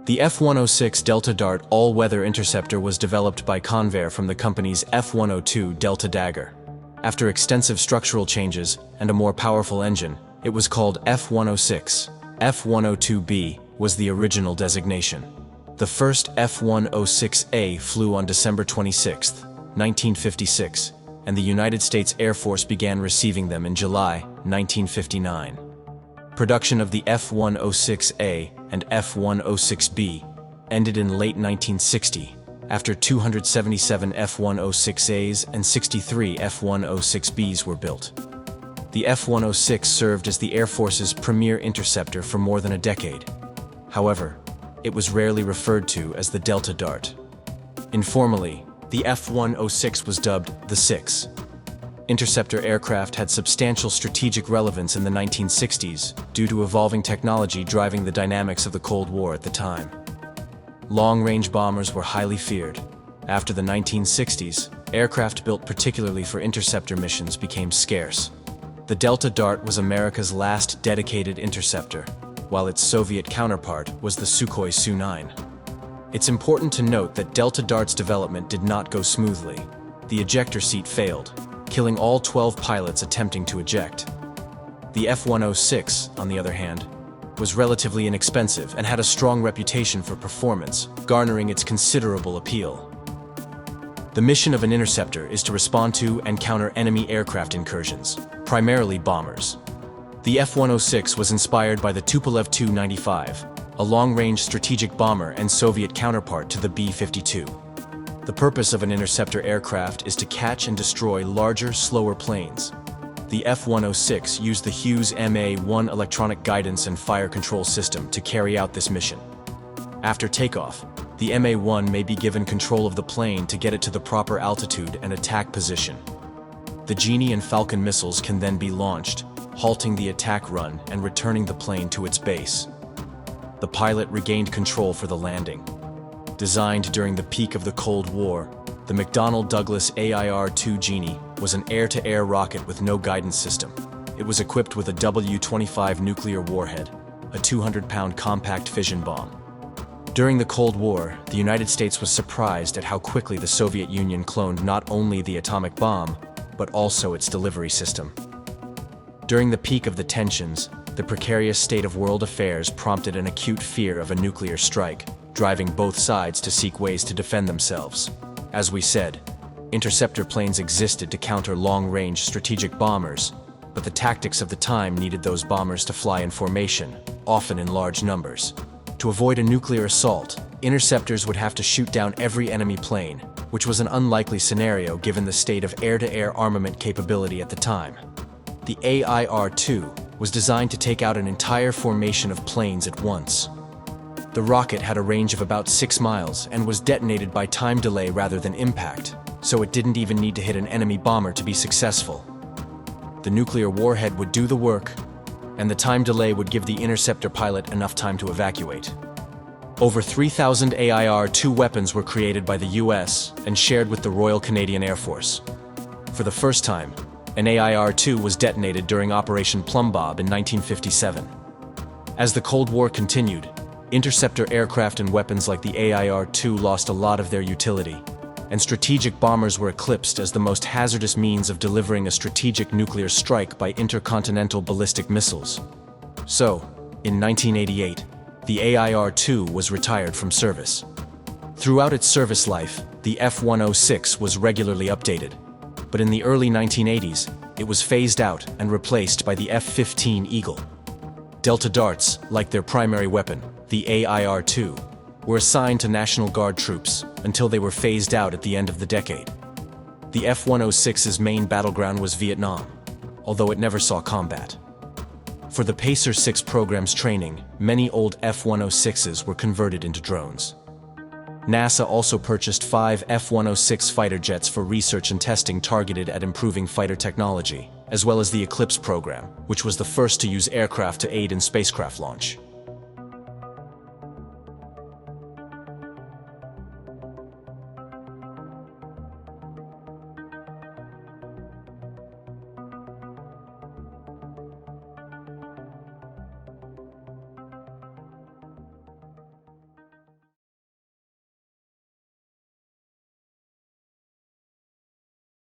The F-106 Delta Dart all-weather interceptor was developed by Convair from the company's F-102 Delta Dagger. After extensive structural changes and a more powerful engine, it was called F-106. F-102B was the original designation. The first F-106A flew on December 26, 1956, and the United States Air Force began receiving them in July 1959. Production of the F-106A and F-106B ended in late 1960, after 277 F-106As and 63 F-106Bs were built. The F-106 served as the Air Force's premier interceptor for more than a decade. However, it was rarely referred to as the Delta Dart. Informally, the F-106 was dubbed the Six. Interceptor aircraft had substantial strategic relevance in the 1960s due to evolving technology driving the dynamics of the Cold War at the time. Long-range bombers were highly feared. After the 1960s, aircraft built particularly for interceptor missions became scarce. The Delta Dart was America's last dedicated interceptor, while its Soviet counterpart was the Sukhoi Su-9. It's important to note that Delta Dart's development did not go smoothly. The ejector seat failed, killing all 12 pilots attempting to eject. The F-106, on the other hand, was relatively inexpensive and had a strong reputation for performance, garnering its considerable appeal. The mission of an interceptor is to respond to and counter enemy aircraft incursions, primarily bombers. The F-106 was inspired by the Tupolev Tu-95, a long-range strategic bomber and Soviet counterpart to the B-52. The purpose of an interceptor aircraft is to catch and destroy larger, slower planes. The F-106 used the Hughes MA-1 electronic guidance and fire control system to carry out this mission. After takeoff, the MA-1 may be given control of the plane to get it to the proper altitude and attack position. The Genie and Falcon missiles can then be launched, halting the attack run and returning the plane to its base. The pilot regained control for the landing. Designed during the peak of the Cold War, the McDonnell Douglas AIR2 Genie was an air-to-air rocket with no guidance system. It was equipped with a W-25 nuclear warhead, a 200-pound compact fission bomb. During the Cold War, the United States was surprised at how quickly the Soviet Union cloned not only the atomic bomb, but also its delivery system. During the peak of the tensions, the precarious state of world affairs prompted an acute fear of a nuclear strike, driving both sides to seek ways to defend themselves. As we said, interceptor planes existed to counter long-range strategic bombers, but the tactics of the time needed those bombers to fly in formation, often in large numbers. To avoid a nuclear assault, interceptors would have to shoot down every enemy plane, which was an unlikely scenario given the state of air-to-air armament capability at the time. The AIR-2 was designed to take out an entire formation of planes at once. The rocket had a range of about 6 miles and was detonated by time delay rather than impact, so it didn't even need to hit an enemy bomber to be successful. The nuclear warhead would do the work, and the time delay would give the interceptor pilot enough time to evacuate. Over 3,000 AIR-2 weapons were created by the US and shared with the Royal Canadian Air Force. For the first time, an AIR-2 was detonated during Operation Plumbob in 1957. As the Cold War continued, interceptor aircraft and weapons like the AIR-2 lost a lot of their utility, and strategic bombers were eclipsed as the most hazardous means of delivering a strategic nuclear strike by intercontinental ballistic missiles. So, in 1988, the AIR-2 was retired from service. Throughout its service life, the F-106 was regularly updated, but in the early 1980s, it was phased out and replaced by the F-15 Eagle. Delta Darts, like their primary weapon, the AIR-2, were assigned to National Guard troops until they were phased out at the end of the decade. The F-106's main battleground was Vietnam, although it never saw combat. For the Pacer 6 program's training, many old F-106s were converted into drones. NASA also purchased 5 F-106 fighter jets for research and testing targeted at improving fighter technology, as well as the Eclipse program, which was the first to use aircraft to aid in spacecraft launch.